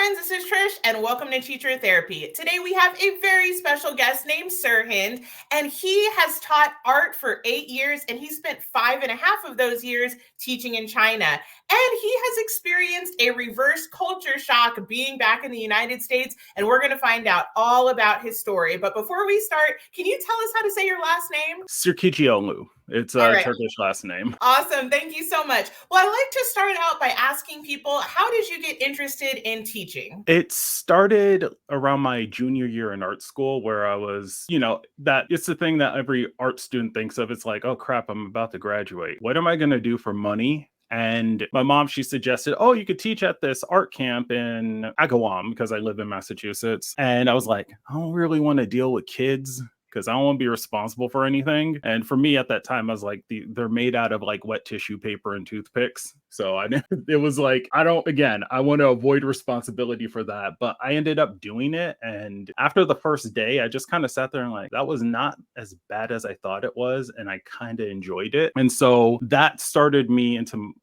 friends, this is Trish, and welcome to Teacher Therapy. Today we have a very special guest named Sirhind, and he has taught art for 8 years, and he spent 5.5 of those years teaching in China. And he has experienced a reverse culture shock being back in the United States, and we're going to find out all about his story. But before we start, can you tell us how to say your last name? Sirkicioğlu. It's a Turkish last name. Awesome. Thank you so much. Well, I like to start out by asking people, how did you get interested in teaching? It started around my junior year in art school where I was, that it's the thing that every art student thinks of. It's like, oh crap, I'm about to graduate. What am I going to do for money? And my mom, she suggested, oh, you could teach at this art camp in Agawam because I live in Massachusetts. And I was like, I don't really want to deal with kids because I don't want to be responsible for anything. And for me at that time, I was like, they're made out of like wet tissue paper and toothpicks. So it was like, I want to avoid responsibility for that. But I ended up doing it. And after the first day, I just kind of sat there and like, that was not as bad as I thought it was. And I kind of enjoyed it. And so that started me into,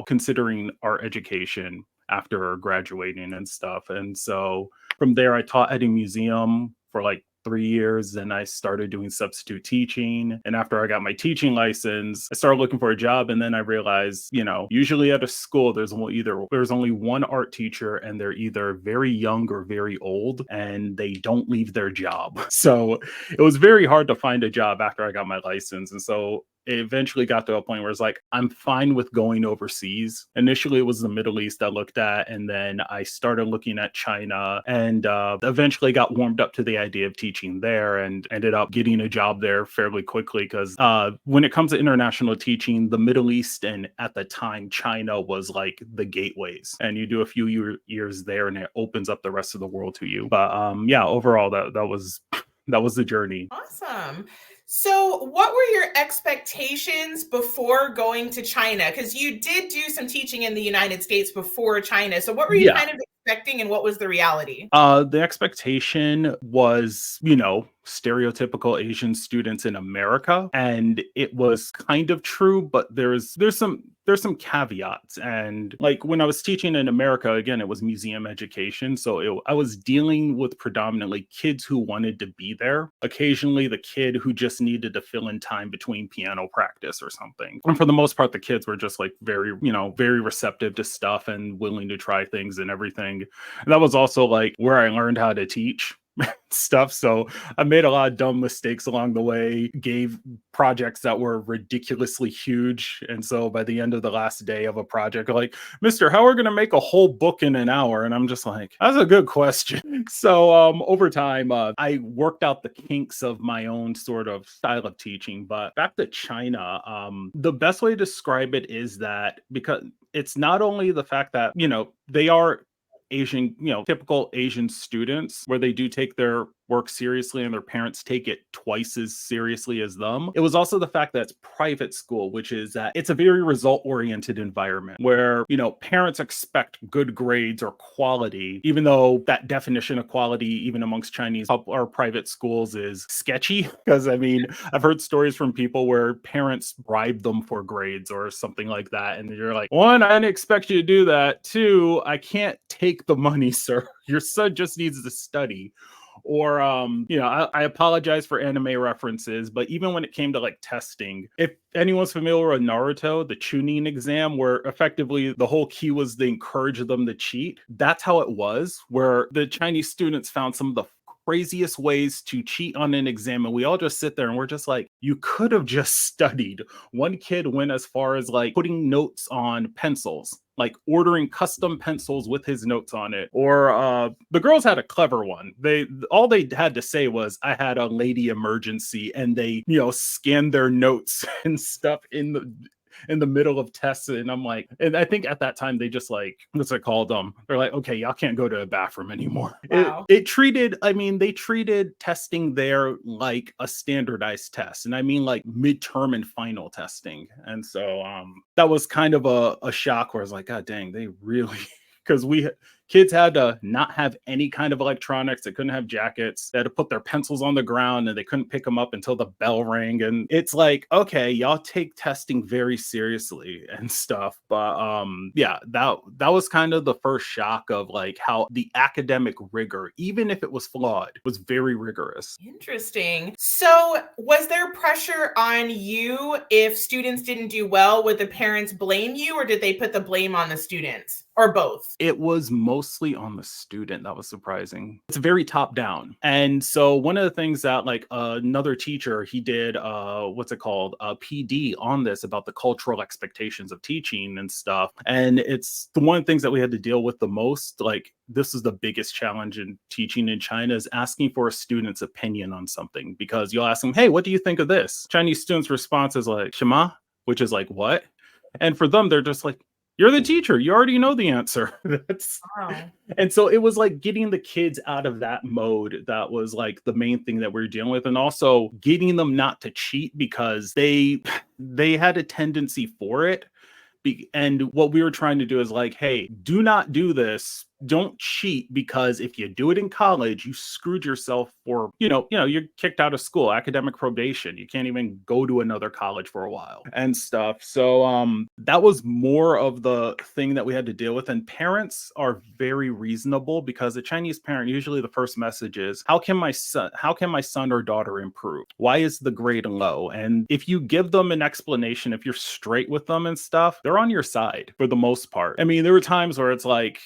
considering art education after graduating and stuff. And so from there, I taught at a museum for like 3 years. Then I started doing substitute teaching. And after I got my teaching license, I started looking for a job. And then I realized, usually at a school, there's only one art teacher and they're either very young or very old and they don't leave their job. So it was very hard to find a job after I got my license. And so it eventually got to a point where it's like, I'm fine with going overseas. Initially, it was the Middle East I looked at, and then I started looking at China and eventually got warmed up to the idea of teaching there and ended up getting a job there fairly quickly because when it comes to international teaching, the Middle East and at the time, China was like the gateways. And you do a few years there and it opens up the rest of the world to you. But overall, that was the journey. Awesome. So what were your expectations before going to China? Because you did do some teaching in the United States before China. So what were you kind of expecting and what was the reality? The expectation was, stereotypical Asian students in America. And it was kind of true, but there's some caveats. And like when I was teaching in America, again, it was museum education. So I was dealing with predominantly kids who wanted to be there. Occasionally the kid who just needed to fill in time between piano practice or something. And for the most part, the kids were just like very receptive to stuff and willing to try things and everything. And that was also like where I learned how to teach stuff. So I made a lot of dumb mistakes along the way, gave projects that were ridiculously huge. And so by the end of the last day of a project, like, Mister, how are we going to make a whole book in an hour? And I'm just like, that's a good question. So over time, I worked out the kinks of my own sort of style of teaching. But back to China, the best way to describe it is that because it's not only the fact that, they are Asian, typical Asian students where they do take their work seriously and their parents take it twice as seriously as them. It was also the fact that it's private school, which is that it's a very result-oriented environment where, parents expect good grades or quality, even though that definition of quality, even amongst Chinese or private schools, is sketchy. Because I've heard stories from people where parents bribe them for grades or something like that. And you're like, one, I didn't expect you to do that. Two, I can't take the money, sir. Your son just needs to study. Or, I apologize for anime references, but even when it came to like testing, if anyone's familiar with Naruto, the Chunin exam, where effectively the whole key was to encourage them to cheat, that's how it was, where the Chinese students found some of the craziest ways to cheat on an exam. And we all just sit there and we're just like, you could have just studied. One kid went as far as like putting notes on pencils, like ordering custom pencils with his notes on it. Or the girls had a clever one. All they had to say was, I had a lady emergency, and they, scanned their notes and stuff in the middle of tests. And I'm like, and I think at that time they just like, what's it called? They're like, okay, y'all can't go to a bathroom anymore. Wow. They treated testing there like a standardized test. And I mean like midterm and final testing. And so that was kind of a shock where I was like, God dang, they really, because Kids had to not have any kind of electronics. They couldn't have jackets. They had to put their pencils on the ground and they couldn't pick them up until the bell rang. And it's like, okay, y'all take testing very seriously and stuff. But yeah, that was kind of the first shock of like how the academic rigor, even if it was flawed, was very rigorous. Interesting. So, was there pressure on you if students didn't do well? Would the parents blame you, or did they put the blame on the students, or both? It was mostly on the student. That was surprising. It's very top down. And so one of the things that like another teacher, he did what's it called? A PD on this about the cultural expectations of teaching and stuff. And it's the one of the things that we had to deal with the most. Like this is the biggest challenge in teaching in China, is asking for a student's opinion on something, because you'll ask them, hey, what do you think of this? Chinese students' response is like, Shema, which is like, what? And for them, they're just like, you're the teacher. You already know the answer. Wow. And so it was like getting the kids out of that mode. That was like the main thing that we were dealing with. And also getting them not to cheat, because they had a tendency for it. And what we were trying to do is like, hey, do not do this. Don't cheat, because if you do it in college, you screwed yourself for, you're kicked out of school, academic probation. You can't even go to another college for a while and stuff. So that was more of the thing that we had to deal with. And parents are very reasonable, because a Chinese parent, usually the first message is, how can my son or daughter improve? Why is the grade low? And if you give them an explanation, if you're straight with them and stuff, they're on your side for the most part. I mean, there were times where it's like,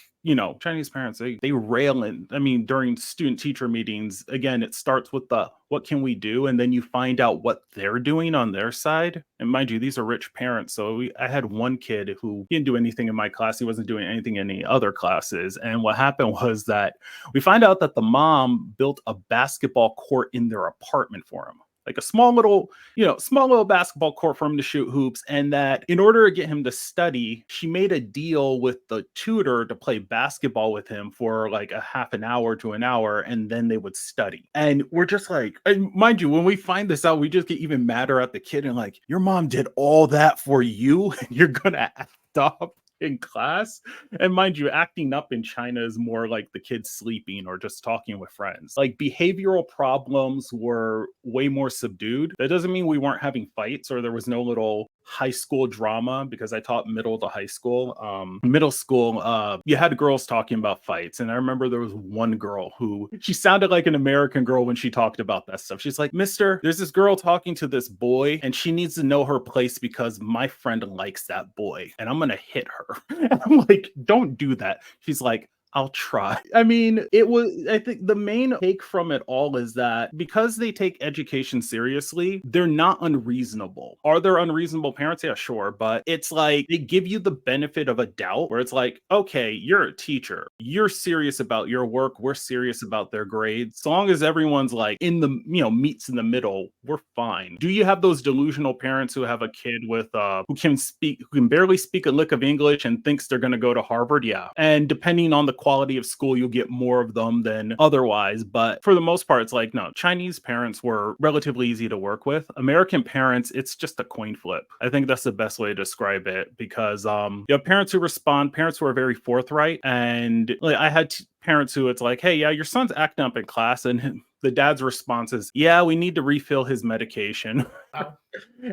Chinese parents, they rail in. I mean, during student teacher meetings, again, it starts with the, what can we do? And then you find out what they're doing on their side. And mind you, these are rich parents. So I had one kid who didn't do anything in my class. He wasn't doing anything in any other classes. And what happened was that we find out that the mom built a basketball court in their apartment for him. Like a small little basketball court for him to shoot hoops. And that in order to get him to study, she made a deal with the tutor to play basketball with him for like a half an hour to an hour, and then they would study. And we're just like, and mind you, when we find this out, we just get even madder at the kid and like, your mom did all that for you and you're gonna act up in class. And mind you, acting up in China is more like the kids sleeping or just talking with friends. Like behavioral problems were way more subdued. That doesn't mean we weren't having fights or there was no little high school drama, because I taught middle to high school. Middle school, you had girls talking about fights. And I remember there was one girl who, she sounded like an American girl when she talked about that stuff. She's like, Mister, there's this girl talking to this boy and she needs to know her place because my friend likes that boy and I'm going to hit her. And I'm like, don't do that. She's like, I'll try. I mean, I think the main take from it all is that because they take education seriously, they're not unreasonable. Are there unreasonable parents? Yeah, sure. But it's like they give you the benefit of a doubt where it's like, okay, you're a teacher. You're serious about your work. We're serious about their grades. As long as everyone's like in the, meets in the middle, we're fine. Do you have those delusional parents who have a kid with, who can barely speak a lick of English and thinks they're going to go to Harvard? Yeah. And depending on the quality of school, you'll get more of them than otherwise. But for the most part, it's like, no, Chinese parents were relatively easy to work with. American parents, it's just a coin flip. I think that's the best way to describe it, because you have parents who respond, parents who are very forthright. And like, I had parents who it's like, hey, yeah, your son's acting up in class. And the dad's response is, yeah, we need to refill his medication. Oh.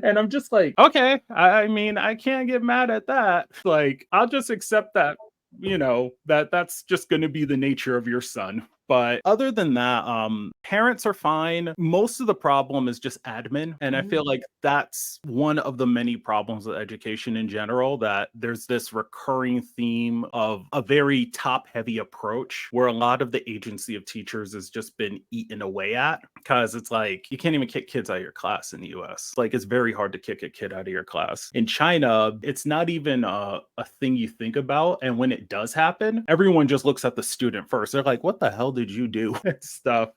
And I'm just like, okay, I mean, I can't get mad at that. Like, I'll just accept that, that's just going to be the nature of your son. But other than that, parents are fine. Most of the problem is just admin. And I feel like that's one of the many problems with education in general, that there's this recurring theme of a very top-heavy approach where a lot of the agency of teachers has just been eaten away at, because it's like, you can't even kick kids out of your class in the US. Like, it's very hard to kick a kid out of your class. In China, it's not even a thing you think about. And when it does happen, everyone just looks at the student first. They're like, what the hell did you do? And stuff.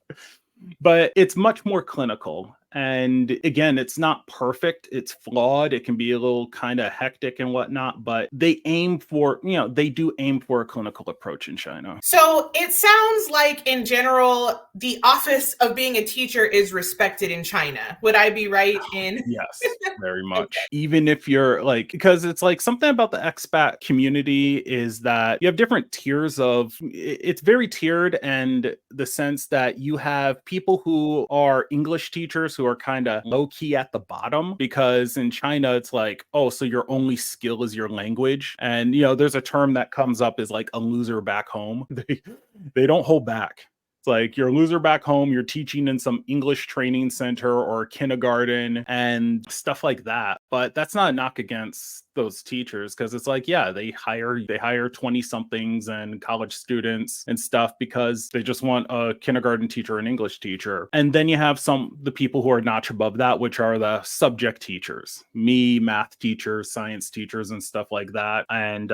But it's much more clinical. And again, it's not perfect. It's flawed. It can be a little kind of hectic and whatnot, but they aim for, they do aim for a clinical approach in China. So it sounds like, in general, the office of being a teacher is respected in China. Would I be right in? Yes, very much. Okay. Even if you're like, because it's like something about the expat community is that you have different tiers of, it's very tiered, and the sense that you have people who are English teachers who are kind of low key at the bottom, because in China it's like, oh, so your only skill is your language. And there's a term that comes up is like a loser back home. They don't hold back. It's like you're a loser back home, you're teaching in some English training center or kindergarten and stuff like that. But that's not a knock against those teachers, because it's like, yeah, they hire 20 somethings and college students and stuff because they just want a kindergarten teacher, an English teacher. And then you have the people who are notch above that, which are the subject teachers, math teachers, science teachers, and stuff like that. And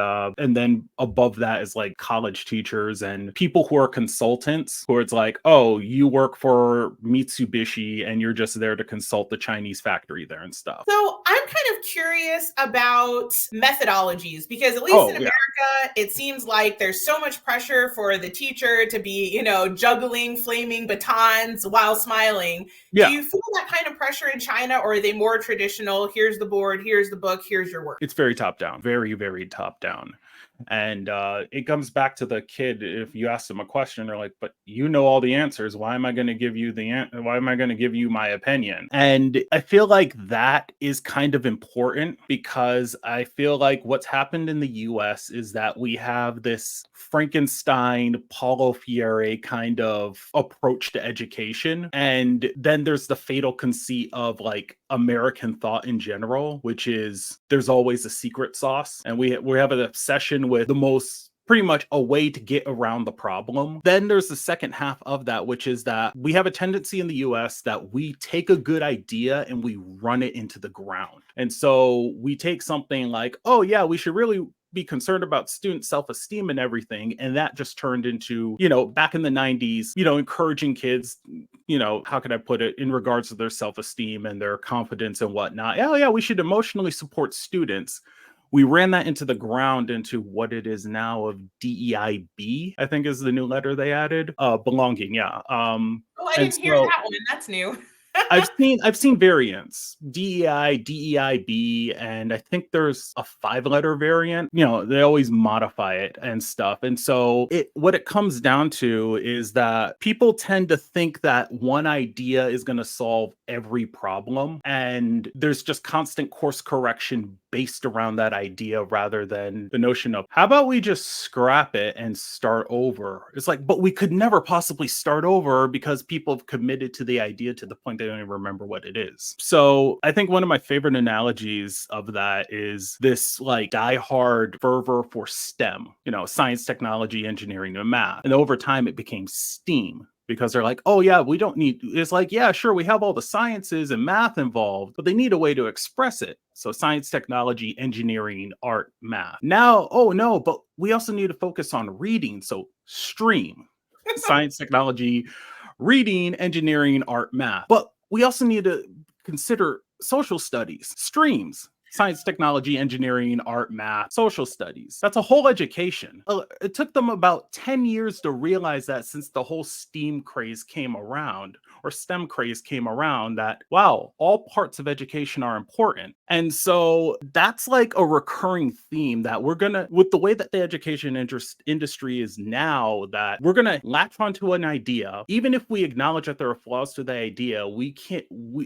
then above that is like college teachers and people who are consultants, who it's like, oh, you work for Mitsubishi and you're just there to consult the Chinese factory there and stuff. So I'm kind of curious about methodologies, because at least in America, it seems like there's so much pressure for the teacher to be, juggling flaming batons while smiling. Yeah. Do you feel that kind of pressure in China, or are they more traditional? Here's the board, here's the book, here's your work. It's very top down, very, very top down. And it comes back to the kid. If you ask them a question, they're like, but you know all the answers. Why am I going to give you why am I going to give you my opinion? And I feel like that is kind of important, because I feel like what's happened in the US is that we have this Frankenstein, Paulo Freire kind of approach to education. And then there's the fatal conceit of like American thought in general, which is there's always a secret sauce. And we have an obsession with the most, pretty much a way to get around the problem. Then there's the second half of that, which is that we have a tendency in the US that we take a good idea and we run it into the ground. And so we take something like, oh yeah, we should really be concerned about student self-esteem and everything. And that just turned into, back in the 90s, encouraging kids, how can I put it, in regards to their self-esteem and their confidence and whatnot. Oh yeah, we should emotionally support students. We ran that into the ground into what it is now of DEIB, I think is the new letter they added. Belonging, yeah. Oh, I didn't hear that one. That's new. I've seen variants, DEI, DEIB, and I think there's a 5-letter variant. They always modify it and stuff. And so what it comes down to is that people tend to think that one idea is going to solve every problem, and there's just constant course correction based around that idea, rather than the notion of how about we just scrap it and start over. It's like, but we could never possibly start over because people have committed to the idea to the point they don't even remember what it is. So I think one of my favorite analogies of that is this like diehard fervor for STEM, science, technology, engineering, and math. And over time it became STEAM, because they're like, oh yeah, we don't need, it's like, yeah, sure, we have all the sciences and math involved, but they need a way to express it. So science, technology, engineering, art, math. Now, oh no, but we also need to focus on reading. So STREAM, science, technology, reading, engineering, art, math. But we also need to consider social studies, STREAMs. Science, technology, engineering, art, math, social studies. That's a whole education. It took them about 10 years to realize that, since the whole STEAM craze came around, or STEM craze came around, that, wow, all parts of education are important. And so that's like a recurring theme that we're going to, with the way that the education industry is now, that we're going to latch onto an idea. Even if we acknowledge that there are flaws to the idea,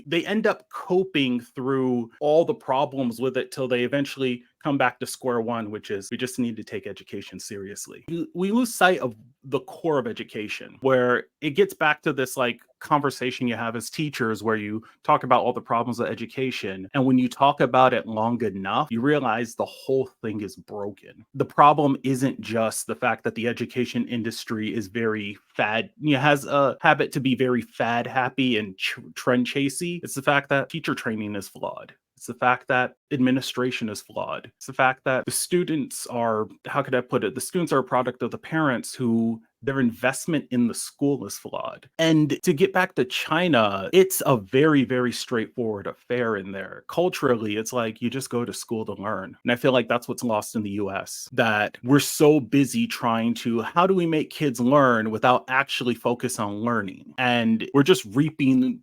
they end up coping through all the problems with it till they eventually come back to square one, which is we just need to take education seriously. We lose sight of the core of education, where it gets back to this like conversation you have as teachers, where you talk about all the problems of education. And when you talk about it long enough, you realize the whole thing is broken. The problem isn't just the fact that the education industry is very has a habit to be very fad happy and trend chasey. It's the fact that teacher training is flawed. It's the fact that administration is flawed. It's the fact that the students are, how could I put it? The students are a product of the parents who their investment in the school is flawed. And to get back to China, it's a very, very straightforward affair in there. Culturally, it's like you just go to school to learn. And I feel like that's what's lost in the US, that we're so busy trying to, how do we make kids learn without actually focus on learning? And we're just reaping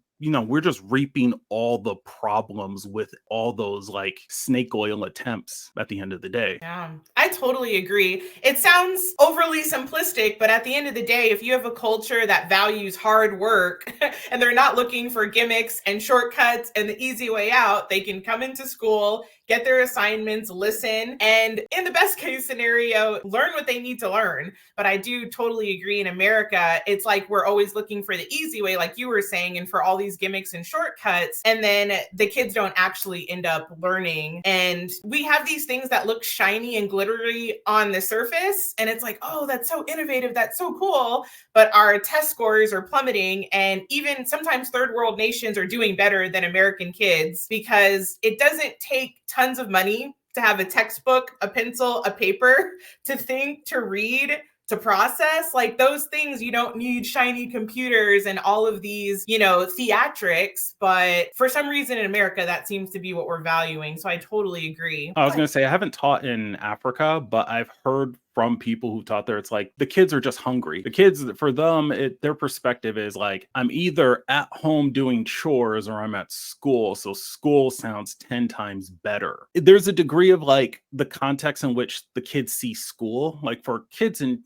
all the problems with all those like snake oil attempts at the end of the day. Yeah, I totally agree. It sounds overly simplistic, but at the end of the day, if you have a culture that values hard work and they're not looking for gimmicks and shortcuts and the easy way out, they can come into school, get their assignments, listen, and in the best case scenario, learn what they need to learn. But I do totally agree, in America, it's like we're always looking for the easy way, like you were saying, and for all these gimmicks and shortcuts. And then the kids don't actually end up learning. And we have these things that look shiny and glittery on the surface. And it's like, oh, that's so innovative. That's so cool. But our test scores are plummeting. And even sometimes third world nations are doing better than American kids, because it doesn't take tons of money to have a textbook, a pencil, a paper, to think, to read, to process. Like those things, you don't need shiny computers and all of these, theatrics. But for some reason in America, that seems to be what we're valuing. So I totally agree. I was going to say, I haven't taught in Africa, but I've heard from people who taught there, it's like the kids are just hungry. The kids, for them, their perspective is like, I'm either at home doing chores or I'm at school. So school sounds 10 times better. There's a degree of like the context in which the kids see school. Like for kids in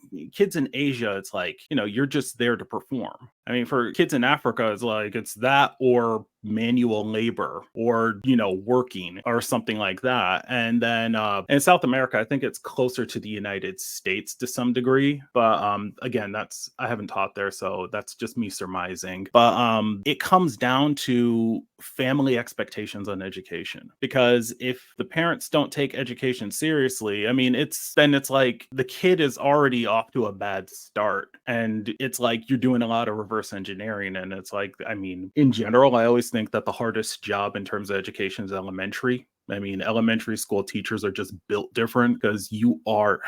Asia, it's like, you're just there to perform. I mean, for kids in Africa, it's like, it's that or manual labor or, working or something like that. And then in South America, I think it's closer to the United States to some degree. But again, I haven't taught there, so that's just me surmising. But it comes down to family expectations on education. Because if the parents don't take education seriously, I mean, it's like the kid is already off to a bad start. And it's like you're doing a lot of reverse engineering. And it's like, I mean, in general, I always think that the hardest job in terms of education is elementary. I mean, elementary school teachers are just built different because you are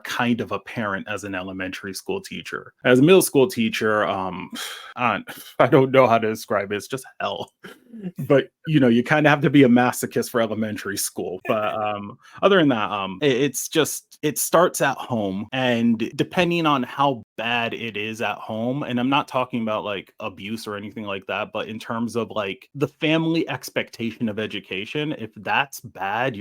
kind of a parent as an elementary school teacher. As a middle school teacher, I don't know how to describe it. It's just hell. But you kind of have to be a masochist for elementary school. But other than that, it starts at home, and depending on how bad it is at home, and I'm not talking about like abuse or anything like that, but in terms of like the family expectation of education, if that's bad,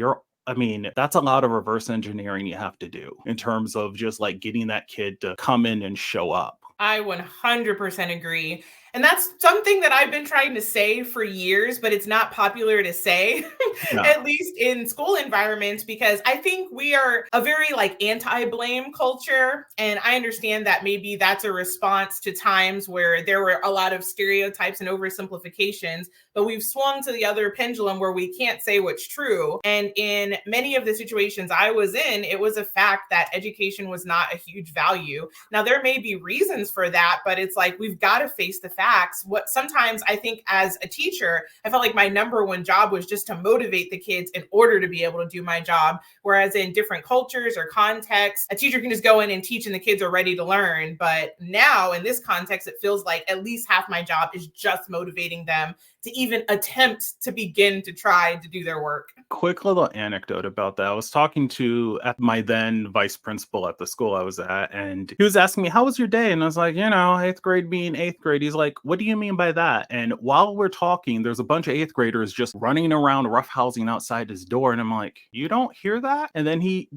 that's a lot of reverse engineering you have to do in terms of just like getting that kid to come in and show up. I 100% agree. And that's something that I've been trying to say for years, but it's not popular to say, No. at least in school environments, because I think we are a very like anti-blame culture. And I understand that maybe that's a response to times where there were a lot of stereotypes and oversimplifications, but we've swung to the other pendulum where we can't say what's true. And in many of the situations I was in, it was a fact that education was not a huge value. Now, there may be reasons for that, but it's like, we've got to face the facts. What sometimes I think as a teacher, I felt like my number one job was just to motivate the kids in order to be able to do my job. Whereas in different cultures or contexts, a teacher can just go in and teach and the kids are ready to learn. But now in this context, it feels like at least half my job is just motivating them to even attempt to begin to try to do their work. Quick little anecdote about that. I was talking to my then vice principal at the school I was at, and he was asking me, how was your day? And I was like, 8th grade being 8th grade. He's like, what do you mean by that? And while we're talking, there's a bunch of 8th graders just running around roughhousing outside his door. And I'm like, you don't hear that? And then he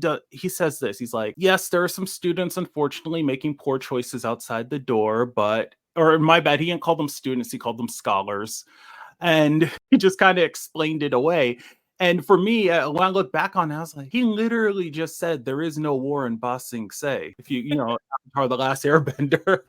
says this. He's like, yes, there are some students, unfortunately, making poor choices outside the door, or my bad, he didn't call them students, he called them scholars. And he just kind of explained it away. And for me, when I look back on it, I was like, he literally just said, there is no war in Ba Sing Se. If Avatar: The Last Airbender.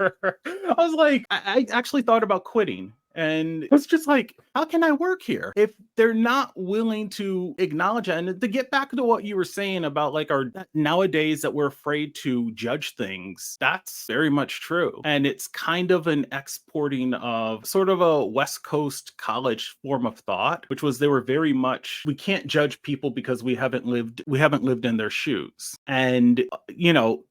I was like, I actually thought about quitting. And it was just like, how can I work here? If they're not willing to acknowledge it. And to get back to what you were saying about like our nowadays that we're afraid to judge things, that's very much true. And it's kind of an exporting of sort of a West Coast college form of thought, which was they were very much, we can't judge people because we haven't lived in their shoes. And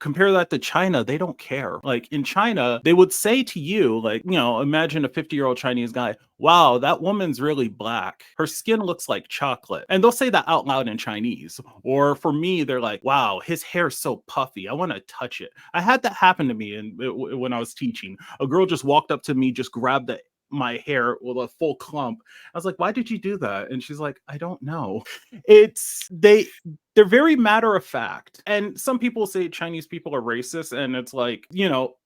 compare that to China, they don't care. Like in China, they would say to you, like, imagine a 50-year-old Chinese guy, wow, that woman's really black. Her skin looks like chocolate. And they'll say that out loud in Chinese. Or for me, they're like, wow, his hair's so puffy. I want to touch it. I had that happen to me when I was teaching. A girl just walked up to me, just grabbed my hair with a full clump. I was like, why did you do that? And she's like, I don't know. They're very matter of fact. And some people say Chinese people are racist, and it's like,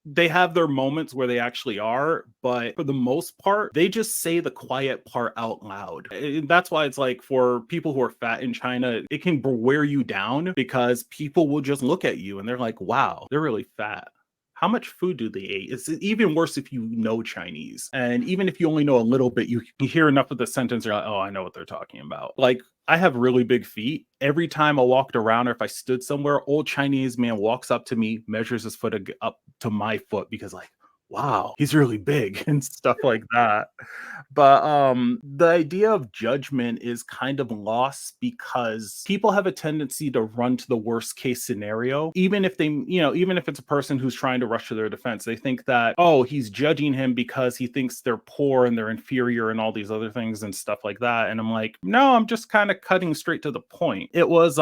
they have their moments where they actually are, but for the most part, they just say the quiet part out loud. And that's why it's like for people who are fat in China, it can wear you down because people will just look at you and they're like, wow, they're really fat. How much food do they eat? It's even worse if you know Chinese. And even if you only know a little bit, you hear enough of the sentence, you're like, oh, I know what they're talking about. Like, I have really big feet. Every time I walked around or if I stood somewhere, old Chinese man walks up to me, measures his foot up to my foot because like, wow, he's really big and stuff like that. But the idea of judgment is kind of lost because people have a tendency to run to the worst case scenario, even if even if it's a person who's trying to rush to their defense. They think that, oh, he's judging him because he thinks they're poor and they're inferior and all these other things and stuff like that. And I'm like, no, I'm just kind of cutting straight to the point. It was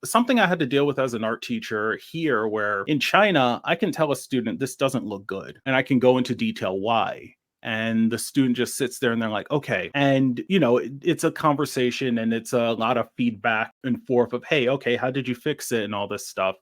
something I had to deal with as an art teacher here, where in China, I can tell a student this doesn't look good. And I can go into detail why. And the student just sits there and they're like, okay. And, it's a conversation and it's a lot of feedback and forth of, hey, okay, how did you fix it and all this stuff.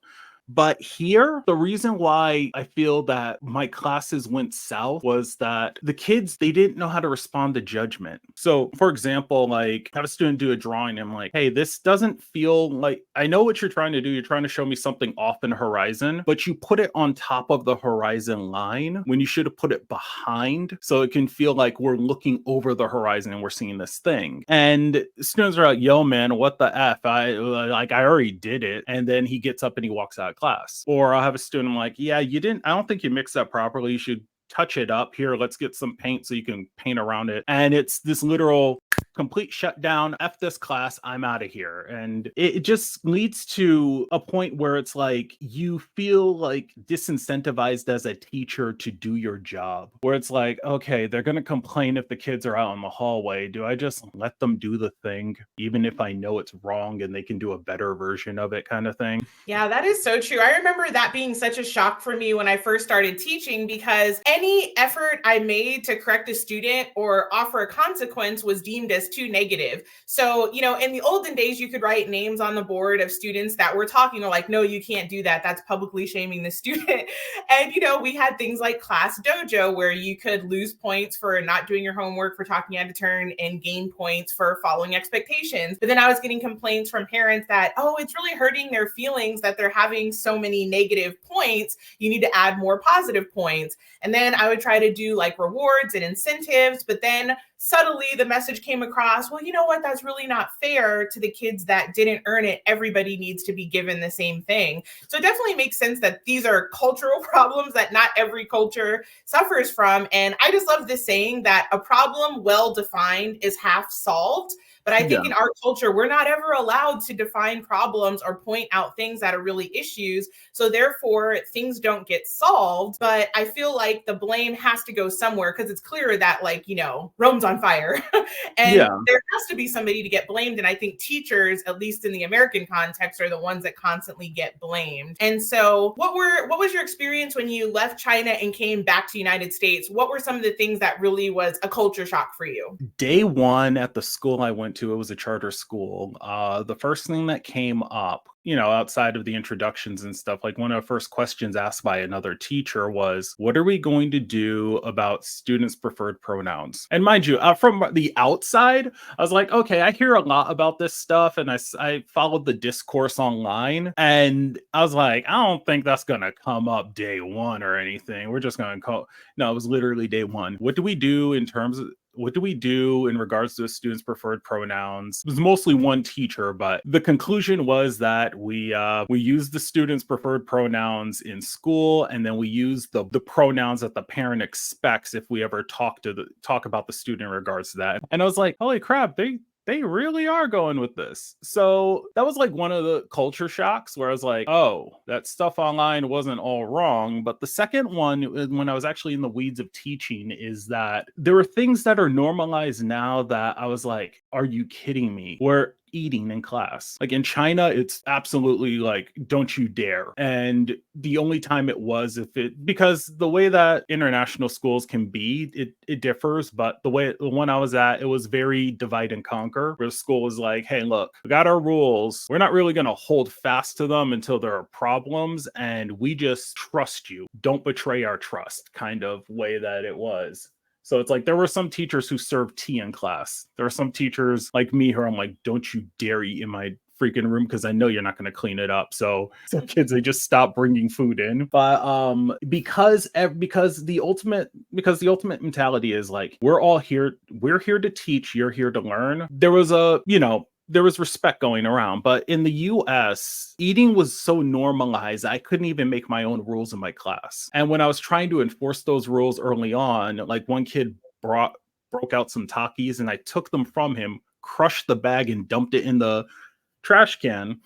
But here, the reason why I feel that my classes went south was that the kids, they didn't know how to respond to judgment. So, for example, like have a student do a drawing and I'm like, hey, this doesn't feel like, I know what you're trying to do. You're trying to show me something off in the horizon, but you put it on top of the horizon line when you should have put it behind. So it can feel like we're looking over the horizon and we're seeing this thing. And students are like, yo, man, what the F? I already did it. And then he gets up and he walks out class. Or I'll have a student, I'm like, yeah, I don't think you mixed that properly. You should touch it up. Here, let's get some paint so you can paint around it. And it's this literal complete shutdown. F this class, I'm out of here. And it just leads to a point where it's like you feel like disincentivized as a teacher to do your job, where it's like, okay, they're going to complain if the kids are out in the hallway. Do I just let them do the thing, even if I know it's wrong and they can do a better version of it, kind of thing? Yeah, that is so true. I remember that being such a shock for me when I first started teaching, because any effort I made to correct a student or offer a consequence was deemed as too negative. So, in the olden days, you could write names on the board of students that were talking to like, no, you can't do that. That's publicly shaming the student. And, we had things like Class Dojo where you could lose points for not doing your homework, for talking out of turn, and gain points for following expectations. But then I was getting complaints from parents that, oh, it's really hurting their feelings that they're having so many negative points. You need to add more positive points. And then I would try to do like rewards and incentives, but then subtly the message came across, well, you know what? That's really not fair to the kids that didn't earn it. Everybody needs to be given the same thing. So it definitely makes sense that these are cultural problems that not every culture suffers from. And I just love this saying that a problem well defined is half solved. But I think in our culture, we're not ever allowed to define problems or point out things that are really issues. So therefore, things don't get solved. But I feel like the blame has to go somewhere, because it's clear that, like, Rome's on fire. And there has to be somebody to get blamed. And I think teachers, at least in the American context, are the ones that constantly get blamed. And so what was your experience when you left China and came back to the United States? What were some of the things that really was a culture shock for you? Day one at the school I went to, it was a charter school. The first thing that came up, outside of the introductions and stuff, like one of the first questions asked by another teacher was, what are we going to do about students' preferred pronouns? And mind you, from the outside, I was like, okay, I hear a lot about this stuff. And I followed the discourse online. And I was like, I don't think that's going to come up day one or anything. We're just going to call. No, it was literally day one. What do we do in terms of what do we do in regards to the students' preferred pronouns? It was mostly one teacher, but the conclusion was that we use the students' preferred pronouns in school, and then we use the pronouns that the parent expects if we ever talk about the student in regards to that. And I was like, holy crap, they really are going with this. So that was like one of the culture shocks where I was like, oh, that stuff online wasn't all wrong. But the second one, when I was actually in the weeds of teaching, is that there are things that are normalized now that I was like, are you kidding me? Where eating in class. Like in China, it's absolutely like, don't you dare. And the only time it was because the way that international schools can be, it differs. But the one I was at, it was very divide and conquer, where the school was like, hey, look, we got our rules. We're not really going to hold fast to them until there are problems. And we just trust you. Don't betray our trust kind of way that it was. So it's like there were some teachers who served tea in class. There are some teachers like me who I'm like, don't you dare eat in my freaking room because I know you're not going to clean it up. So kids, they just stop bringing food in. But because the ultimate mentality is like, we're here to teach, you're here to learn. There was respect going around. But in the US, eating was so normalized, I couldn't even make my own rules in my class. And when I was trying to enforce those rules early on, like one kid broke out some Takis and I took them from him, crushed the bag and dumped it in the trash can.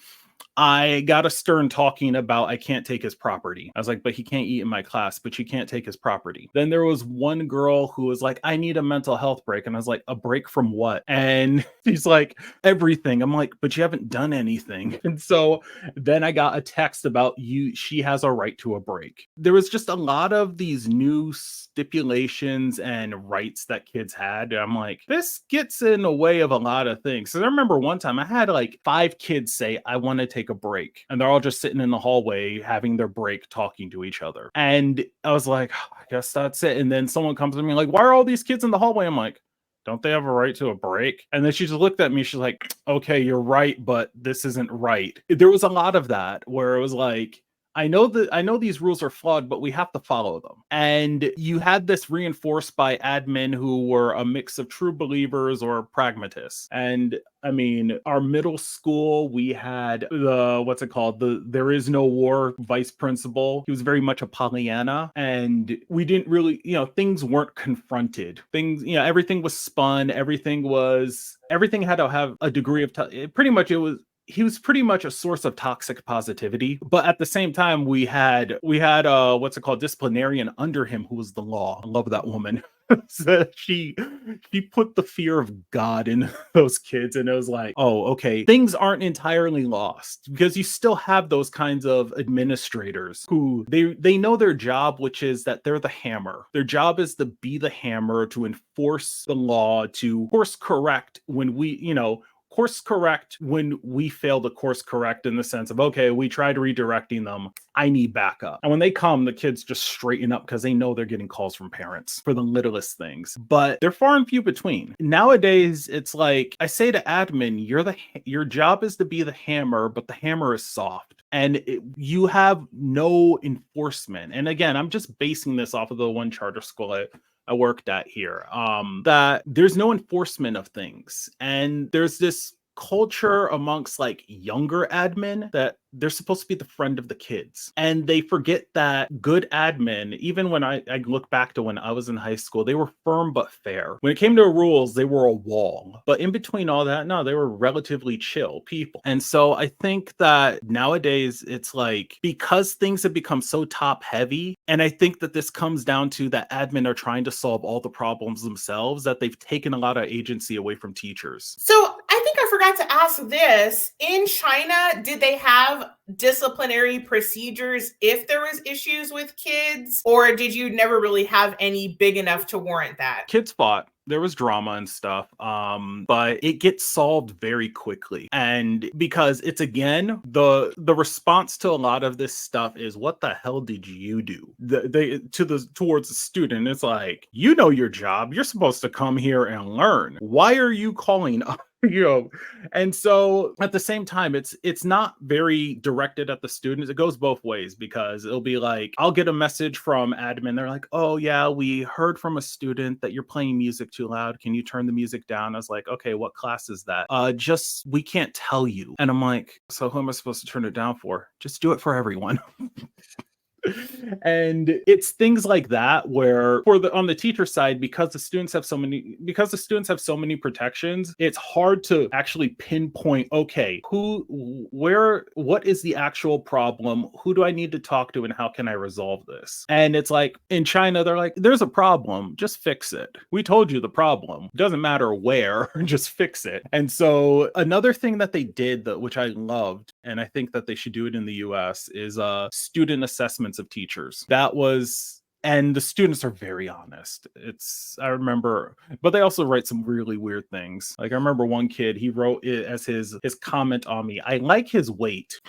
I got a stern talking about I can't take his property. I was like, but he can't eat in my class, but you can't take his property. Then there was one girl who was like, I need a mental health break. And I was like, a break from what? And she's like, everything. I'm like, but you haven't done anything. And so then I got a text about she has a right to a break. There was just a lot of these new stipulations and rights that kids had. And I'm like, this gets in the way of a lot of things. So I remember one time I had like 5 kids say, I want to take a break. And they're all just sitting in the hallway having their break, talking to each other. And I was like, oh, I guess that's it. And then someone comes to me like, why are all these kids in the hallway? I'm like, don't they have a right to a break? And then she just looked at me. She's like, okay, you're right, but this isn't right. There was a lot of that where it was like, I know these rules are flawed, but we have to follow them. And you had this reinforced by admin who were a mix of true believers or pragmatists. And I mean, our middle school, we had the There Is No War vice principal. He was very much a Pollyanna, and we didn't really, things weren't confronted. Everything was spun. Everything had to have a degree of, he was pretty much a source of toxic positivity. But at the same time, we had disciplinarian under him who was the law. I love that woman. So she put the fear of God in those kids, and it was like, oh, okay, things aren't entirely lost, because you still have those kinds of administrators who they know their job, which is that they're the hammer. Their job is to be the hammer, to enforce the law, to course correct when we fail to course correct, in the sense of, okay, we tried redirecting them, I need backup. And when they come, the kids just straighten up because they know they're getting calls from parents for the littlest things. But they're far and few between. Nowadays, it's like, I say to admin, your job is to be the hammer, but the hammer is soft. And you have no enforcement. And again, I'm just basing this off of the one charter school I worked at here, that there's no enforcement of things. And there's this culture amongst like younger admin that they're supposed to be the friend of the kids. And they forget that good admin, even when I look back to when I was in high school, they were firm but fair. When it came to rules, they were a wall. But in between all that, no, they were relatively chill people. And so I think that nowadays it's like, because things have become so top heavy, and I think that this comes down to that admin are trying to solve all the problems themselves, that they've taken a lot of agency away from teachers. So I think I forgot to ask this. In China, did they have disciplinary procedures if there was issues with kids, or did you never really have any big enough to warrant that? Kids fought. There was drama and stuff, but it gets solved very quickly. And because it's, again, the response to a lot of this stuff is, what the hell did you do? Towards the student, it's like, you know your job. You're supposed to come here and learn. Why are you calling you know. And so at the same time, it's not very directed at the students. It goes both ways, because it'll be like I'll get a message from admin. They're like, oh yeah, we heard from a student that you're playing music too loud, can you turn the music down? I was like, okay, what class is that? Just, we can't tell you. And I'm like, so who am I supposed to turn it down for? Just do it for everyone. And it's things like that where, for the on the teacher side, because the students have so many protections, it's hard to actually pinpoint, okay, what is the actual problem, who do I need to talk to, and how can I resolve this? And it's like in China, they're like, there's a problem, just fix it. We told you the problem, doesn't matter where, just fix it. And so another thing that they did, that which I loved, and I think that they should do it in the US, is student assessments of teachers. And the students are very honest. I remember, but they also write some really weird things. Like I remember one kid, he wrote it as his comment on me, I like his weight.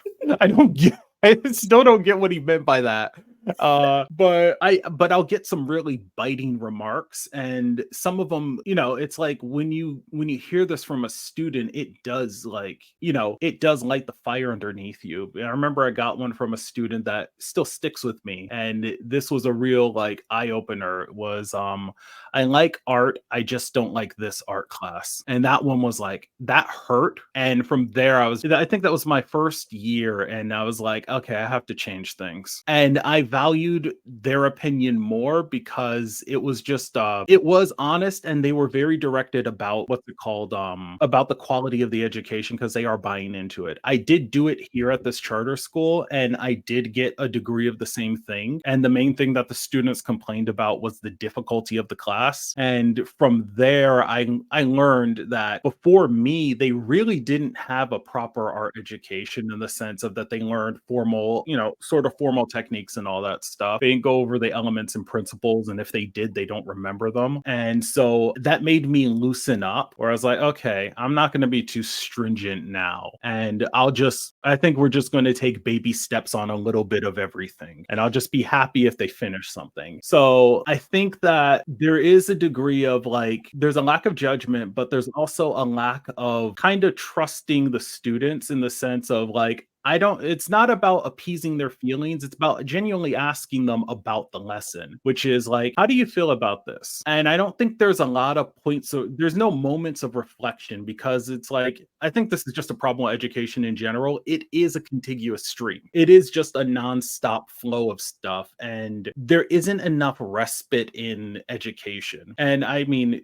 I still don't get what he meant by that. But I'll get some really biting remarks, and some of them, it's like when you hear this from a student, it does light the fire underneath you. I remember I got one from a student that still sticks with me, and this was a real like eye opener. Was I like art, I just don't like this art class. And that one was like, that hurt. And from there, I think that was my first year, and I was like, okay, I have to change things. And I valued their opinion more, because it was just it was honest, and they were very directed about what's it called, about the quality of the education, because they are buying into it. I did do it here at this charter school, and I did get a degree of the same thing. And the main thing that the students complained about was the difficulty of the class. And from there, I learned that before me, they really didn't have a proper art education, in the sense of that they learned formal, sort of formal techniques and all that stuff. They didn't go over the elements and principles, and if they did, they don't remember them. And so that made me loosen up, where I was like, okay, I'm not going to be too stringent now, and I think we're just going to take baby steps on a little bit of everything, and I'll just be happy if they finish something. So I think that there is a degree of like, there's a lack of judgment, but there's also a lack of kind of trusting the students, in the sense of like, it's not about appeasing their feelings. It's about genuinely asking them about the lesson, which is like, how do you feel about this? And I don't think there's a lot of points. So there's no moments of reflection, because it's like, I think this is just a problem with education in general. It is a contiguous stream. It is just a nonstop flow of stuff. And there isn't enough respite in education. And I mean,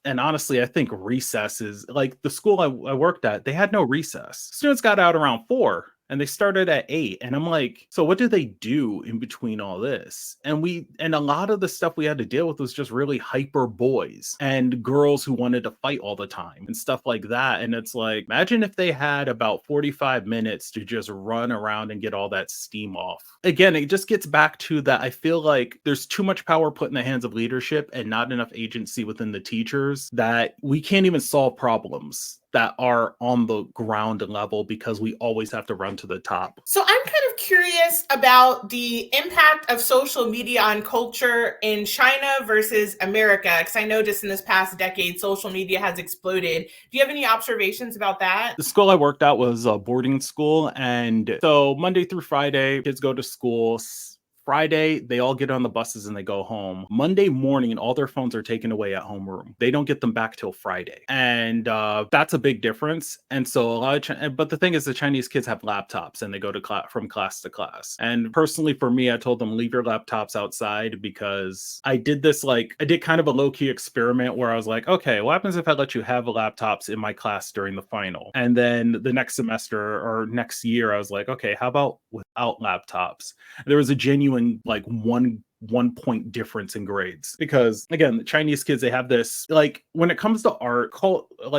honestly, I think recess is like, the school I worked at, they had no recess. Students got out around 4. And they started at 8. And I'm like, so what do they do in between all this? And a lot of the stuff we had to deal with was just really hyper boys and girls who wanted to fight all the time and stuff like that. And it's like, imagine if they had about 45 minutes to just run around and get all that steam off. Again, it just gets back to that. I feel like there's too much power put in the hands of leadership and not enough agency within the teachers, that we can't even solve problems that are on the ground level, because we always have to run to the top. So I'm kind of curious about the impact of social media on culture in China versus America, because I know just in this past decade, social media has exploded. Do you have any observations about that? The school I worked at was a boarding school. And so Monday through Friday, kids go to school. Friday, they all get on the buses and they go home. Monday morning, all their phones are taken away at homeroom. They don't get them back till Friday. And that's a big difference. And so but the thing is, the Chinese kids have laptops and they go to from class to class. And personally, for me, I told them, leave your laptops outside, because I did kind of a low-key experiment where I was like, okay, what happens if I let you have laptops in my class during the final? And then the next semester or next year, I was like, okay, how about without laptops? There was a genuine like 1 point difference in grades, because again, the Chinese kids, they have this, like, when it comes to art,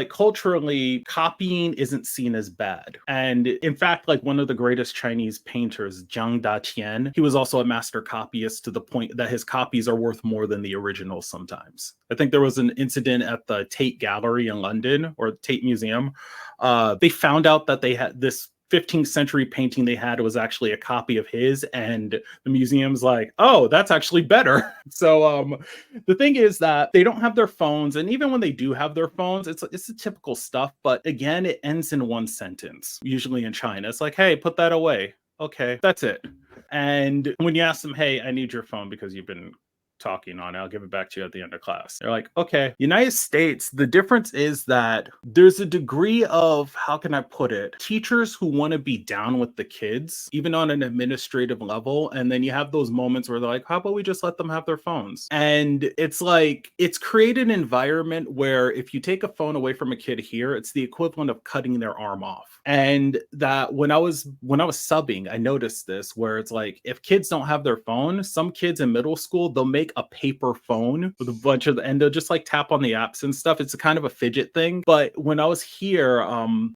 culturally, copying isn't seen as bad. And in fact, like, one of the greatest Chinese painters, Zhang Datian, he was also a master copyist, to the point that his copies are worth more than the originals sometimes. I think there was an incident at the Tate Gallery in London, or Tate Museum. They found out that they had this 15th century painting they had was actually a copy of his, and the museum's like, oh, that's actually better. So the thing is that they don't have their phones, and even when they do have their phones, it's the typical stuff, but again, it ends in one sentence. Usually in China, it's like, hey, put that away. Okay, that's it. And when you ask them, hey, I need your phone because you've been talking on it, I'll give it back to you at the end of class. They're like, okay. United States, the difference is that there's a degree of, how can I put it, teachers who want to be down with the kids, even on an administrative level. And then you have those moments where they're like, how about we just let them have their phones? And it's like, it's created an environment where if you take a phone away from a kid here, it's the equivalent of cutting their arm off. And that when I was subbing, I noticed this, where it's like, if kids don't have their phone, some kids in middle school, they'll make a paper phone with a bunch of, and they'll just like tap on the apps and stuff. It's a kind of a fidget thing. But when I was here,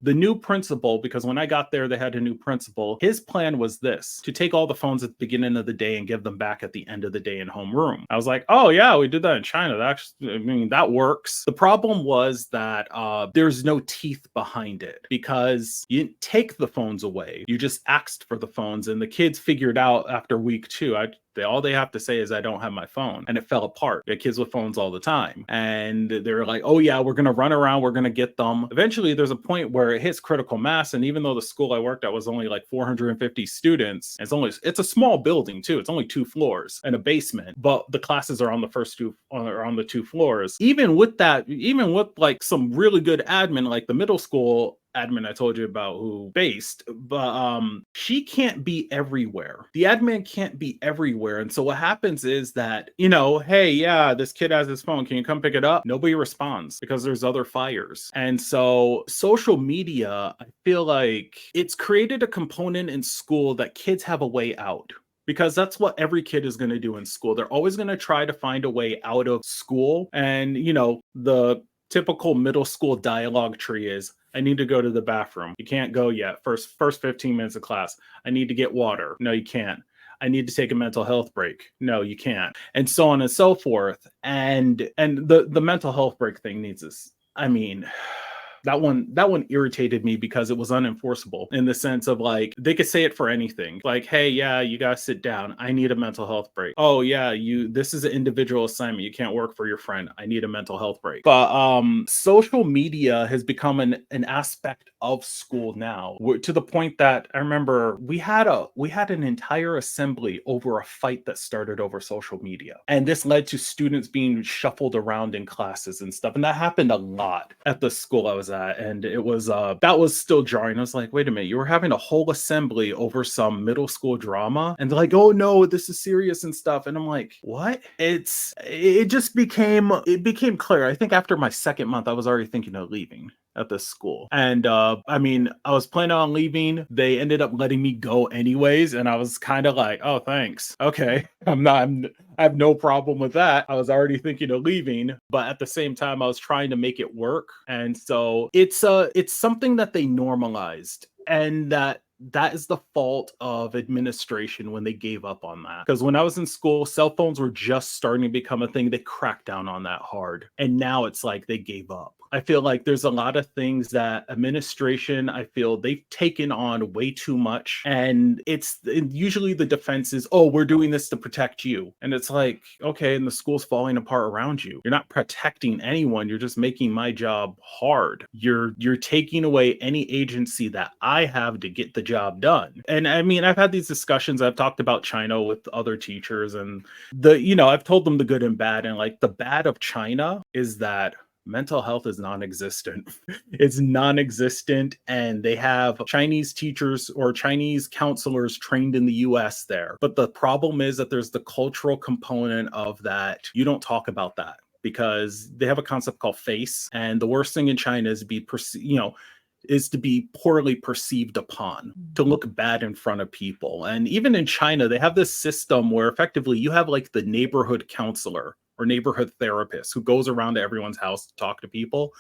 the new principal, because when I got there, they had a new principal. His plan was this: to take all the phones at the beginning of the day and give them back at the end of the day in homeroom. I was like, oh yeah, we did that in China. That actually, I mean, that works. The problem was that there's no teeth behind it, because you didn't take the phones away. You just asked for the phones, and the kids figured out after week 2, all they have to say is, I don't have my phone. And it fell apart. We had kids with phones all the time. And they're like, oh yeah, we're going to run around. We're going to get them. Eventually, there's a point where it hits critical mass. And even though the school I worked at was only like 450 students, it's a small building too. It's only 2 floors and a basement, but the classes are on the 2 floors. Even with that, even with like some really good admin, like the middle school admin I told you about who based, but she can't be everywhere. The admin can't be everywhere. And so what happens is that, hey, yeah, this kid has his phone. Can you come pick it up? Nobody responds because there's other fires. And so social media, I feel like it's created a component in school that kids have a way out. Because that's what every kid is going to do in school. They're always going to try to find a way out of school. And, the typical middle school dialogue tree is, I need to go to the bathroom. You can't go yet. First 15 minutes of class. I need to get water. No, you can't. I need to take a mental health break. No, you can't. And so on and so forth. And the mental health break thing needs this. I mean, that one irritated me because it was unenforceable, in the sense of like, they could say it for anything. Like, hey, yeah, you gotta sit down. I need a mental health break. Oh yeah, this is an individual assignment. You can't work for your friend. I need a mental health break. But social media has become an aspect of school now, to the point that I remember we had an entire assembly over a fight that started over social media. And this led to students being shuffled around in classes and stuff. And that happened a lot at the school I was at. And it was that was still jarring. I was like, wait a minute, you were having a whole assembly over some middle school drama, and they're like, oh no, this is serious and stuff. And I'm like, what? It became clear. I think after my 2nd month, I was already thinking of leaving at this school. And I was planning on leaving. They ended up letting me go anyways, and I was kind of like, oh, thanks. Okay. I have no problem with that. I was already thinking of leaving, but at the same time, I was trying to make it work. And so it's something that they normalized, and that is the fault of administration when they gave up on that. Because when I was in school, cell phones were just starting to become a thing. They cracked down on that hard. And now it's like they gave up. I feel like there's a lot of things that administration, I feel they've taken on way too much. And usually the defense is, oh, we're doing this to protect you. And it's like, okay, and the school's falling apart around you. You're not protecting anyone. You're just making my job hard. You're taking away any agency that I have to get the job done. And I mean, I've had these discussions. I've talked about China with other teachers, and I've told them the good and bad. And like, the bad of China is that mental health is non-existent. It's non-existent, and they have Chinese teachers or Chinese counselors trained in the US there. But the problem is that there's the cultural component of that. You don't talk about that because they have a concept called face. And the worst thing in China is to be poorly perceived upon, to look bad in front of people. And even in China, they have this system where effectively you have like the neighborhood counselor or neighborhood therapist who goes around to everyone's house to talk to people.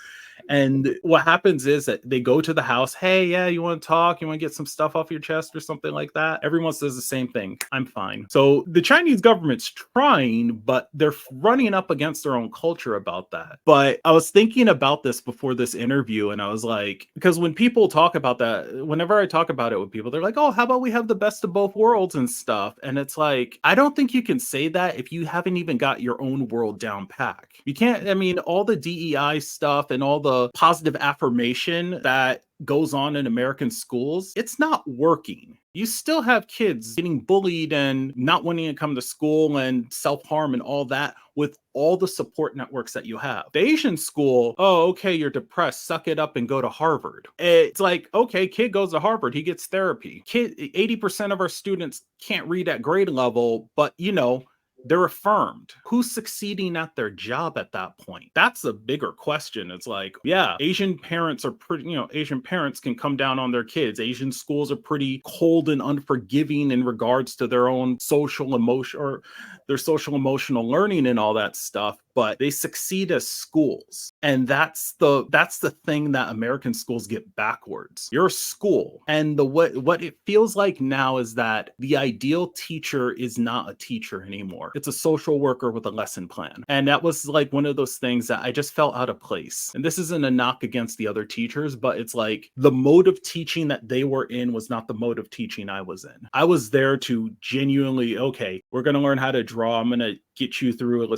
And what happens is that they go to the house, hey, yeah, you want to talk? You want to get some stuff off your chest or something like that? Everyone says the same thing. I'm fine. So the Chinese government's trying, but they're running up against their own culture about that. But I was thinking about this before this interview, and I was like, because when people talk about that, whenever I talk about it with people, they're like, oh, how about we have the best of both worlds and stuff? And it's like, I don't think you can say that if you haven't even got your own world down pack. You can't, I mean, all the DEI stuff and all the positive affirmation that goes on in American schools, it's not working. You still have kids getting bullied and not wanting to come to school and self-harm and all that with all the support networks that you have. The Asian school, oh, okay, you're depressed, suck it up and go to Harvard. It's like, okay, kid goes to Harvard, he gets therapy. 80% of our students can't read at grade level, but they're affirmed. Who's succeeding at their job at that point? That's a bigger question. It's like, yeah, Asian parents are pretty, Asian parents can come down on their kids. Asian schools are pretty cold and unforgiving in regards to their own social emotion or their social emotional learning and all that stuff, but they succeed as schools. And that's the thing that American schools get backwards. You're a school. And what it feels like now is that the ideal teacher is not a teacher anymore. It's a social worker with a lesson plan. And that was like one of those things that I just felt out of place. And this isn't a knock against the other teachers, but it's like the mode of teaching that they were in was not the mode of teaching I was in. I was there to genuinely, okay, we're going to learn how to draw. I'm going to get you through,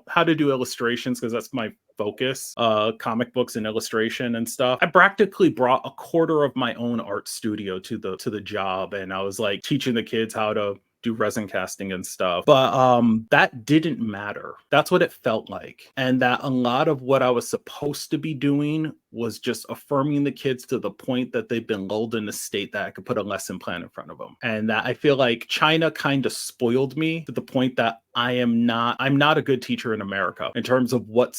how to do illustrations, because that's my focus, comic books and illustration and stuff. I practically brought a quarter of my own art studio to the job, and I was like teaching the kids how to do resin casting and stuff. But that didn't matter. That's what it felt like. And that a lot of what I was supposed to be doing was just affirming the kids to the point that they've been lulled in a state that I could put a lesson plan in front of them. And that I feel like China kind of spoiled me to the point that I'm not a good teacher in America in terms of what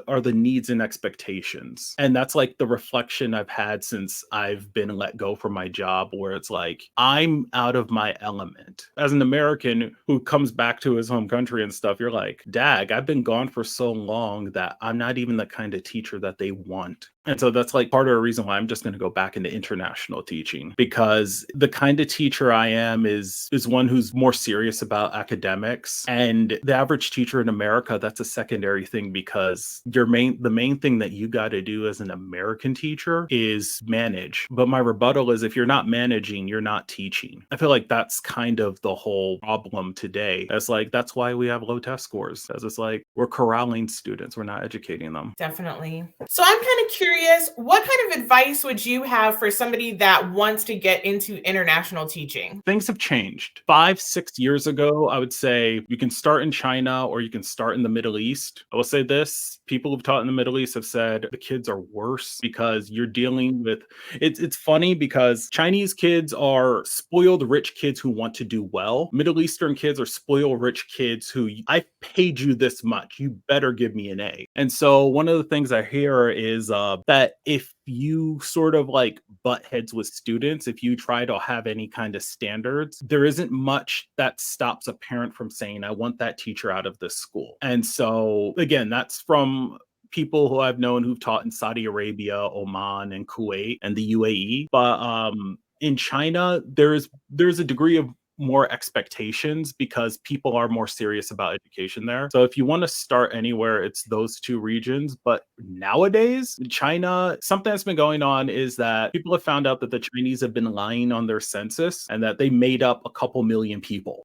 are the needs and expectations. And that's like the reflection I've had since I've been let go from my job, where it's like, I'm out of my element. As an American who comes back to his home country and stuff, you're like, dag, I've been gone for so long that I'm not even the kind of teacher that they want. And so that's like part of the reason why I'm just going to go back into international teaching, because the kind of teacher I am is one who's more serious about academics. And the average teacher in America, that's a secondary thing, because the main thing that you got to do as an American teacher is manage. But my rebuttal is, if you're not managing, you're not teaching. I feel like that's kind of the whole problem today. It's like, that's why we have low test scores, as it's like we're corralling students, we're not educating them. Definitely. So I'm kind of curious, what kind of advice would you have for somebody that wants to get into international teaching? Things have changed. 5-6 years ago, I would say you can start in China or you can start in the Middle East. I will say this, people who've taught in the Middle East have said the kids are worse because you're dealing with, it's funny because Chinese kids are spoiled rich kids who want to do well. Middle Eastern kids are spoiled rich kids who, I paid you this much, you better give me an A. And so one of the things I hear is that if you sort of like butt heads with students, if you try to have any kind of standards, there isn't much that stops a parent from saying, I want that teacher out of this school. And so again, that's from people who I've known who've taught in Saudi Arabia, Oman, and Kuwait, and the UAE. But in China, there's a degree of more expectations because people are more serious about education there. So if you want to start anywhere, it's those two regions. But nowadays, China, something that's been going on is that people have found out that the Chinese have been lying on their census and that they made up a couple million people.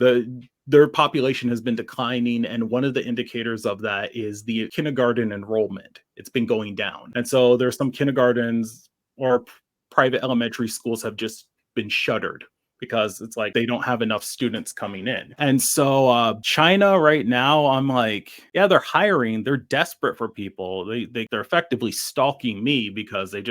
Their population has been declining, and one of the indicators of that is the kindergarten enrollment. It's been going down. And so there's some kindergartens or private elementary schools have just been shuttered because it's like they don't have enough students coming in. And so China right now, I'm like, yeah, they're hiring, they're desperate for people. They're effectively stalking me because they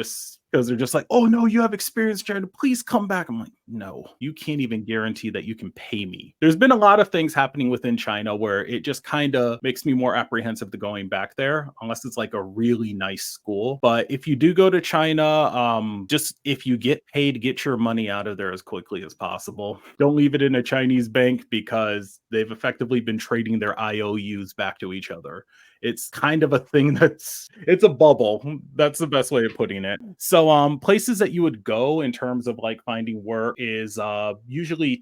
because they're just like, oh no, you have experience, Jared. Please come back. I'm like, no, you can't even guarantee that you can pay me. There's been a lot of things happening within China where it just kind of makes me more apprehensive to going back there, unless it's like a really nice school. But if you do go to China, just if you get paid, get your money out of there as quickly as possible. Don't leave it in a Chinese bank because they've effectively been trading their IOUs back to each other. It's kind of a thing it's a bubble. That's the best way of putting it. So places that you would go in terms of like finding work is usually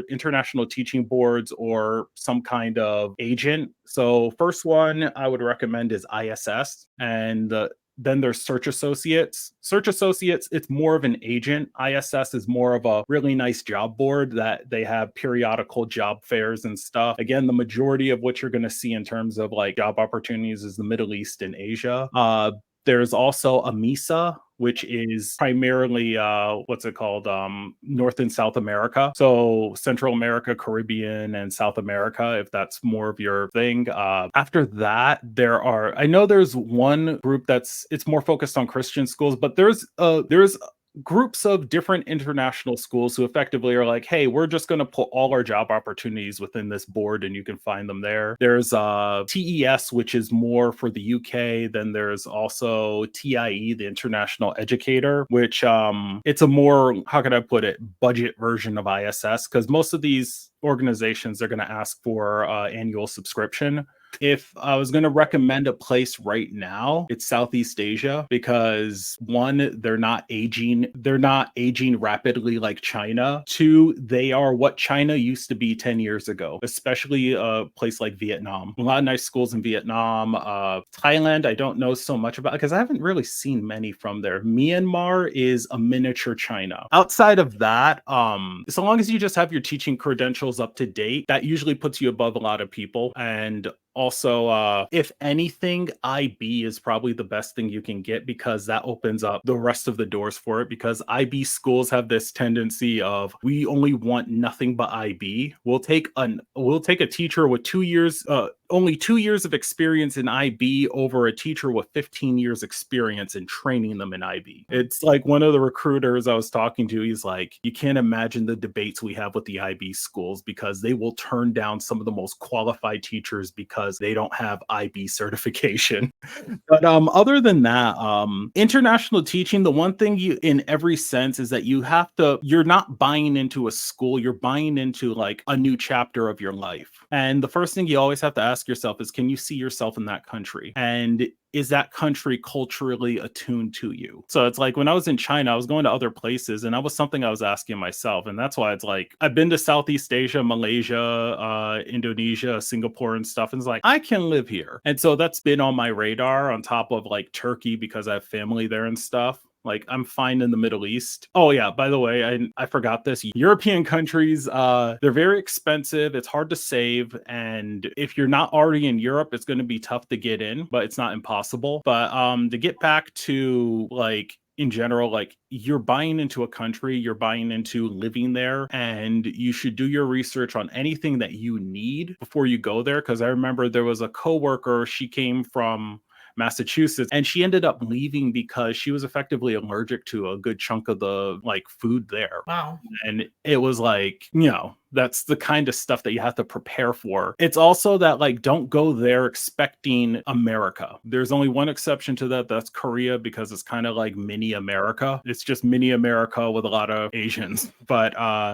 international teaching boards, or some kind of agent. So first one I would recommend is ISS, and then there's Search Associates. Search Associates, it's more of an agent. ISS is more of a really nice job board that they have periodical job fairs and stuff. Again, the majority of what you're going to see in terms of like job opportunities is the Middle East and Asia. There's also AMISA, which is primarily North and South America. So Central America, Caribbean, and South America, if that's more of your thing. After that, I know there's one group it's more focused on Christian schools, but there's groups of different international schools who effectively are like, hey, we're just going to put all our job opportunities within this board and you can find them there. There's TES, which is more for the UK. Then there's also TIE, the International Educator, which it's a more, how can I put it, budget version of ISS, because most of these organizations are going to ask for annual subscription. If I was going to recommend a place right now, it's Southeast Asia, because one, they're not aging rapidly like China. Two, they are what China used to be 10 years ago, especially a place like Vietnam. A lot of nice schools in Vietnam. Thailand, I don't know so much about because I haven't really seen many from there. Myanmar is a miniature China. Outside of that, so long as you just have your teaching credentials up to date, that usually puts you above a lot of people. And also, if anything, IB is probably the best thing you can get, because that opens up the rest of the doors for it, because IB schools have this tendency of, we only want nothing but IB. We'll take a teacher with only 2 years of experience in IB over a teacher with 15 years experience in training them in IB. It's like one of the recruiters I was talking to, he's like, you can't imagine the debates we have with the IB schools, because they will turn down some of the most qualified teachers because they don't have IB certification. But other than that, international teaching, the one thing you, in every sense, is that you're not buying into a school, you're buying into like a new chapter of your life. And the first thing you always have to ask yourself is, can you see yourself in that country? And is that country culturally attuned to you? So it's like when I was in China, I was going to other places, and that was something I was asking myself. And that's why it's like, I've been to Southeast Asia, Malaysia, Indonesia, Singapore and stuff. And it's like, I can live here. And so that's been on my radar, on top of like Turkey, because I have family there and stuff. Like, I'm fine in the Middle East. Oh yeah, by the way, I forgot this. European countries, they're very expensive. It's hard to save. And if you're not already in Europe, it's going to be tough to get in, but it's not impossible. But to get back to like, in general, like, you're buying into a country, you're buying into living there, and you should do your research on anything that you need before you go there. Because I remember there was a coworker, she came from Massachusetts, and she ended up leaving because she was effectively allergic to a good chunk of the like food there. Wow. And it was like, that's the kind of stuff that you have to prepare for. It's also that, like, don't go there expecting America. There's only one exception to that. That's Korea, because it's kind of like mini America. It's just mini America with a lot of Asians. But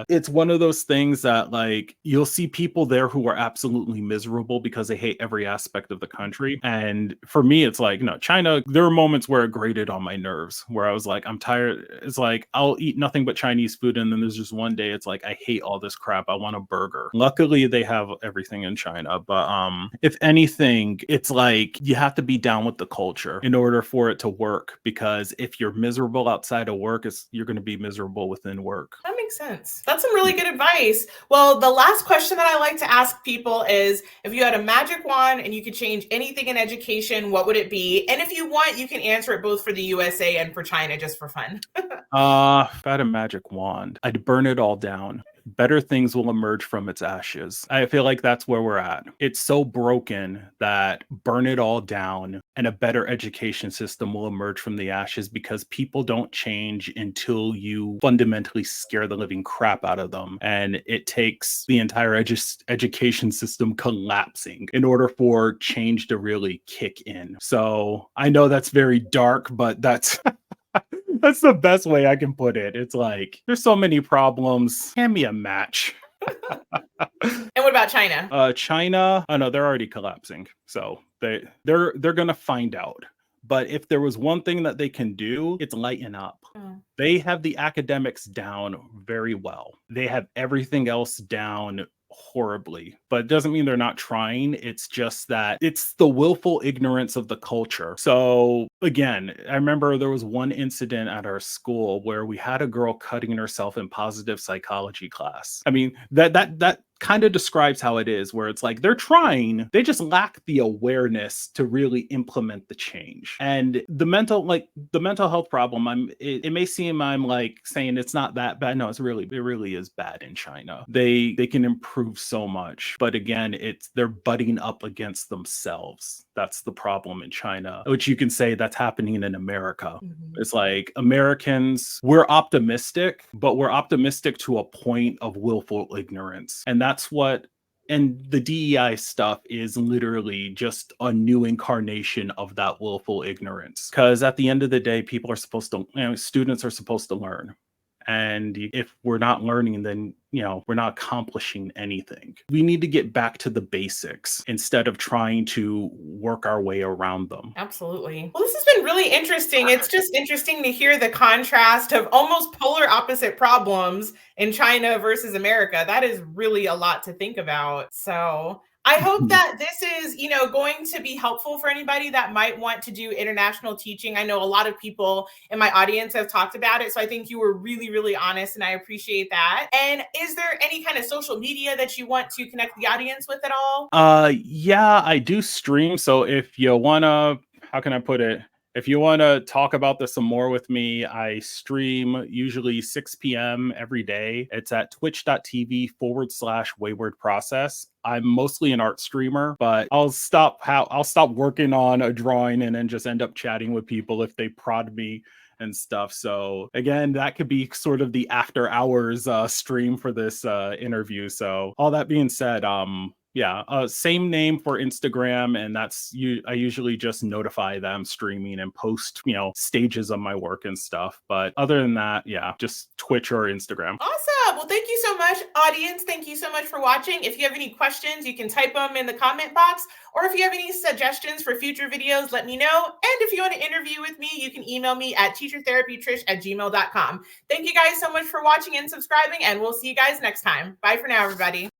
it's one of those things that, like, you'll see people there who are absolutely miserable because they hate every aspect of the country. And for me, it's like, no, China, there were moments where it grated on my nerves, where I was like, I'm tired. It's like, I'll eat nothing but Chinese food. And then there's just one day, it's like, I hate all this crap. I want a burger. Luckily, they have everything in China. But if anything, it's like, you have to be down with the culture in order for it to work. Because if you're miserable outside of work, you're going to be miserable within work. That makes sense. That's some really good advice. Well, the last question that I like to ask people is, if you had a magic wand and you could change anything in education, what would it be? And if you want, you can answer it both for the USA and for China, just for fun. If I had a magic wand, I'd burn it all down. better things will emerge from its ashes. I feel like that's where we're at. It's so broken that burn it all down and a better education system will emerge from the ashes, because people don't change until you fundamentally scare the living crap out of them. And it takes the entire education system collapsing in order for change to really kick in. So I know that's very dark, but that's that's the best way I can put it. It's like there's so many problems. Hand me a match. And what about China? China, oh no, they're already collapsing. So they're gonna find out. But if there was one thing that they can do, it's lighten up. They have the academics down very well. They have everything else down horribly, but it doesn't mean they're not trying. It's just that it's the willful ignorance of the culture. So again, I remember there was one incident at our school where we had a girl cutting herself in positive psychology class. I mean, that kind of describes how it is, where it's like they're trying, they just lack the awareness to really implement the change. And the mental health problem, it may seem I'm like saying it's not that bad. No, it really is bad in China. They can improve so much, but again, they're butting up against themselves. That's the problem in China, which you can say that's happening in America. It's like Americans, we're optimistic, but we're optimistic to a point of willful ignorance. And the DEI stuff is literally just a new incarnation of that willful ignorance. Because at the end of the day, students are supposed to learn. And if we're not learning, then, we're not accomplishing anything. We need to get back to the basics instead of trying to work our way around them. Absolutely. Well, this has been really interesting. It's just interesting to hear the contrast of almost polar opposite problems in China versus America. That is really a lot to think about. So I hope that this is, going to be helpful for anybody that might want to do international teaching. I know a lot of people in my audience have talked about it. So I think you were really, really honest, and I appreciate that. And is there any kind of social media that you want to connect the audience with at all? Yeah, I do stream. So if you wanna, how can I put it? If you want to talk about this some more with me, I stream usually 6 p.m. every day. It's at twitch.tv/wayward process. I'm mostly an art streamer, but I'll stop working on a drawing and then just end up chatting with people if they prod me and stuff. So again, that could be sort of the after hours stream for this interview. So all that being said, same name for Instagram, and I usually just notify them streaming and post, stages of my work and stuff. But other than that, just Twitch or Instagram. Awesome. Well, thank you so much, audience. Thank you so much for watching. If you have any questions, you can type them in the comment box, or if you have any suggestions for future videos, let me know. And if you want to interview with me, you can email me at teachertherapytrish@gmail.com. Thank you guys so much for watching and subscribing, and we'll see you guys next time. Bye for now, everybody.